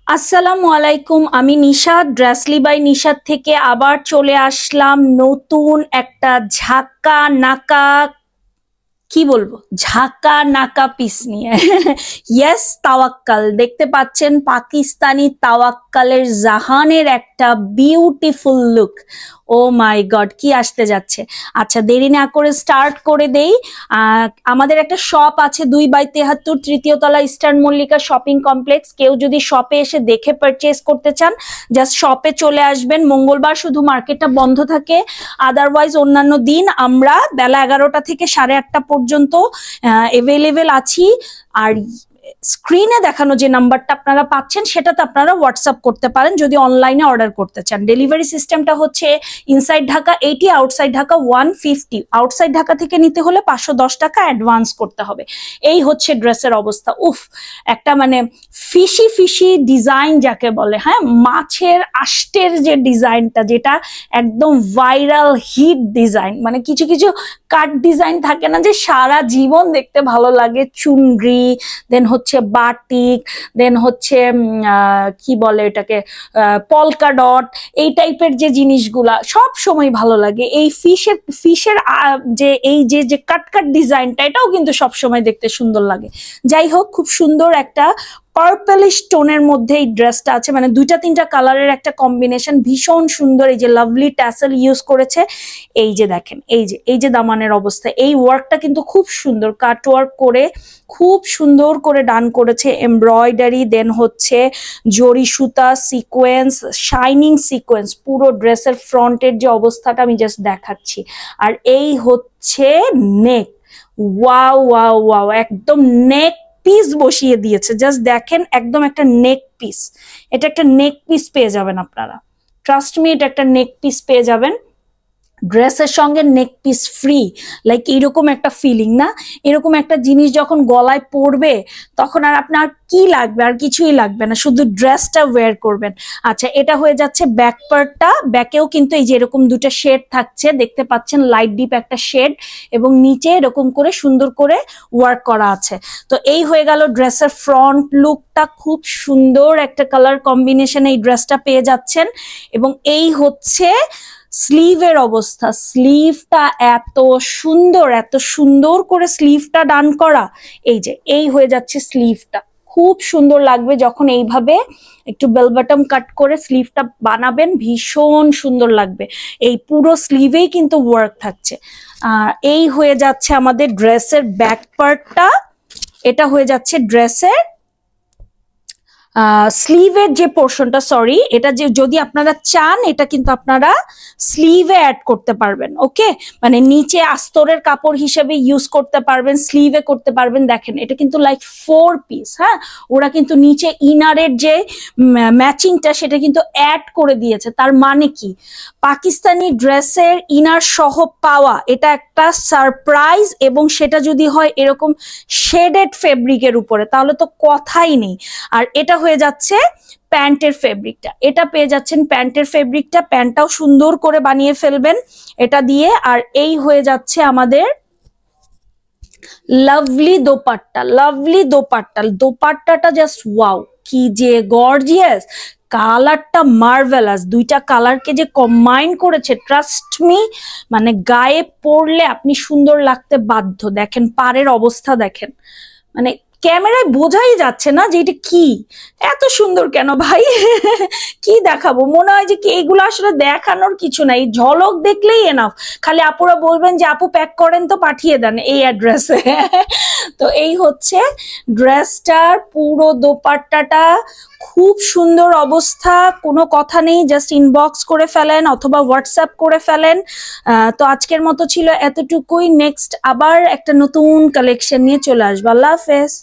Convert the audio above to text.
আসসালামু আলাইকুম, আমি নিশাদ ড্রেসলি বাই নিশাদ থেকে আবার চলে আসলাম নতুন একটা ঝাঁকা নাকা, কি বলবো, ঝাঁকা নাকা পিস নিয়ে। ইয়েস, তাওয়াক্কাল দেখতে পাচ্ছেন, পাকিস্তানি তাওয়াক্কালের জাহানের একটা বিউটিফুল লুক। ও মাই গড, কি আসতে যাচ্ছে। আচ্ছা, দেরি না করে স্টার্ট করে দেই। আমাদের একটা শপ আছে 2/73 তৃতীয় তলা, ইস্টার্ন মল্লিকা শপিং কমপ্লেক্স। কেউ যদি শপে এসে দেখে পারচেস করতে চান, জাস্ট শপে চলে আসবেন। মঙ্গলবার শুধু মার্কেটটা বন্ধ থাকে, আদারওয়াইজ অন্যান্য দিন আমরা বেলা 11টা থেকে 8:30 পর্যন্ত এভেলেবেল আছি। আর স্ক্রিনে দেখানো যে নাম্বারটা আপনারা পাচ্ছেন সেটাতে আপনারা হোয়াটসঅ্যাপ করতে পারেন যদি অনলাইনে অর্ডার করতে চান। ডেলিভারি সিস্টেমটা হচ্ছে inside Dhaka 80, outside Dhaka 150। Outside Dhaka থেকে নিতে হলে 510 টাকা অ্যাডভান্স করতে হবে। এই হচ্ছে ড্রেসের অবস্থা। উফ, একটা মানে ফিশি ফিশি ডিজাইন যাকে বলে, হ্যাঁ, মাছের আষ্টের যে ডিজাইনটা, যেটা একদম ভাইরাল হিট ডিজাইন। মানে কিছু কিছু কাট ডিজাইন থাকে না যে সারা জীবন দেখতে ভালো লাগে, চুনরি, দেন হচ্ছে বাটিক, দেন হচ্ছে কি বলে এটাকে, পলকা ডট, এই টাইপের যে জিনিসগুলা সব সময় ভালো লাগে। এই ফিশের যে এই যে যে কাট কাট ডিজাইনটা, এটাও কিন্তু সব সময় দেখতে সুন্দর লাগে। যাই হোক, খুব সুন্দর একটা পার্পলিশ টোনের মধ্যে এই ড্রেসটা আছে, মানে 2-3টা কালারের একটা কম্বিনেশন, ভীষণ সুন্দর। এই যে লাভলি ট্যাসেল ইউজ করেছে, এই যে দেখেন, এই যে দামানের অবস্থা, এই ওয়ার্কটা কিন্তু খুব সুন্দর, কাট ওয়ার্ক করে খুব সুন্দর করে ডান করেছে, এমব্রয়ডারি, দেন হচ্ছে জরি সুতা, সিকোয়েন্স, শাইনিং সিকোয়েন্স। পুরো ড্রেসের ফ্রন্টের যে অবস্থাটা আমি জাস্ট দেখাচ্ছি। আর এই হচ্ছে নেক। ওয়াও ওয়াও ওয়াও, একদম নেক পিস বসিয়ে দিয়েছে। জাস্ট দেখেন, একদম একটা নেক পিস। এটা একটা নেক পিস পেয়ে যাবেন আপনারা, ট্রাস্ট মি, এটা একটা নেক পিস পেয়ে যাবেন। ড্রেসের সঙ্গে নেক পিস ফ্রি, লাইক এরকম একটা ফিলিং না? এরকম একটা জিনিস যখন গলায় পড়বে তখন আর আপনার কি লাগবে, আর কিছুই লাগবে না, শুধু ড্রেসটা ওয়্যার করবেন। আচ্ছা, এটা হয়ে যাচ্ছে ব্যাক পার্টটা। ব্যাকেও কিন্তু এই যে এরকম দুটো শেড থাকছে, দেখতে পাচ্ছেন, লাইট ডিপ একটা শেড, এবং নিচে এরকম করে সুন্দর করে ওয়ার্ক করা আছে। তো এই হয়ে গেল ড্রেসের ফ্রন্ট লুকটা। খুব সুন্দর একটা কালার কম্বিনেশন এই ড্রেসটা পেয়ে যাচ্ছেন। এবং এই হচ্ছে স্লিভের অবস্থা। স্লিভটা এত সুন্দর, এত সুন্দর করে স্লিভটা ডান করা। এই যে এই হয়ে যাচ্ছে স্লিভটা, খুব সুন্দর লাগবে যখন এইভাবে একটু বেল বটম কাট করে স্লিভটা বানাবেন, ভীষণ সুন্দর লাগবে। এই পুরো স্লিভেই কিন্তু ওয়ার্ক থাকছে। এই হয়ে যাচ্ছে আমাদের ড্রেসের ব্যাক পার্টটা। এটা হয়ে যাচ্ছে ড্রেসের স্লিভের যে পোর্শনটা, সরি, এটা যে যদি আপনারা চান এটা কিন্তু আপনারা স্লিভে অ্যাড করতে পারবেন। ওকে, মানে নিচে আস্তরের কাপড় হিসেবে ইউজ করতে পারবেন, স্লিভে করতে পারবেন। দেখেন, এটা কিন্তু লাইক 4 পিস। হ্যাঁ, ওরা কিন্তু নিচে ইনারের যে ম্যাচিংটা সেটা কিন্তু অ্যাড করে দিয়েছে। তার মানে কি, পাকিস্তানি ড্রেসের ইনার সহ পাওয়া এটা একটা সারপ্রাইজ, এবং সেটা যদি হয় এরকম শেডেড ফেব্রিকের উপরে, তাহলে তো কথাই নেই। আর এটা হয়ে যাচ্ছে প্যান্টের ফেব্রিকটা, এটা পেয়ে যাচ্ছেন প্যান্টের ফেব্রিকটা। প্যান্টটাও সুন্দর করে বানিয়ে ফেলবেন এটা দিয়ে। আর এই হয়ে যাচ্ছে আমাদের লাভলি দোপাট্টা। লাভলি দোপাট্টা, দোপাট্টাটা জাস্ট ওয়াও, কি যে গর্জিয়াস। কালারটা মার্ভেলাস, দুইটা কালারকে যে কম্বাইন করেছে, ট্রাস্ট মি, মানে গায়ে পরলে আপনি সুন্দর লাগতে বাধ্য। দেখেন পাড়ের অবস্থা, দেখেন, মানে ক্যামেরায় বোঝাই যাচ্ছে না যে এটা কি এত সুন্দর কেন ভাই। কি দেখাবো, মনে হয় যে কি এইগুলো আসলে দেখানোর কিছু নাই, ঝলক দেখলেই এনাফ। খালি আপুরা বলবেন যে আপু প্যাক করেন তো পাঠিয়ে দেন এই অ্যাড্রেসে। তো এই হচ্ছে ড্রেসটার পুরো দোপাট্টাটা, খুব সুন্দর অবস্থা, কোনো কথা নেই। জাস্ট ইনবক্স করে ফেলেন অথবা হোয়াটসঅ্যাপ করে ফেলেন। তো আজকের মতো ছিল এতটুকুই। নেক্সট আবার একটা নতুন কালেকশন নিয়ে চলে আসবো। আল্লাহ হাফেজ।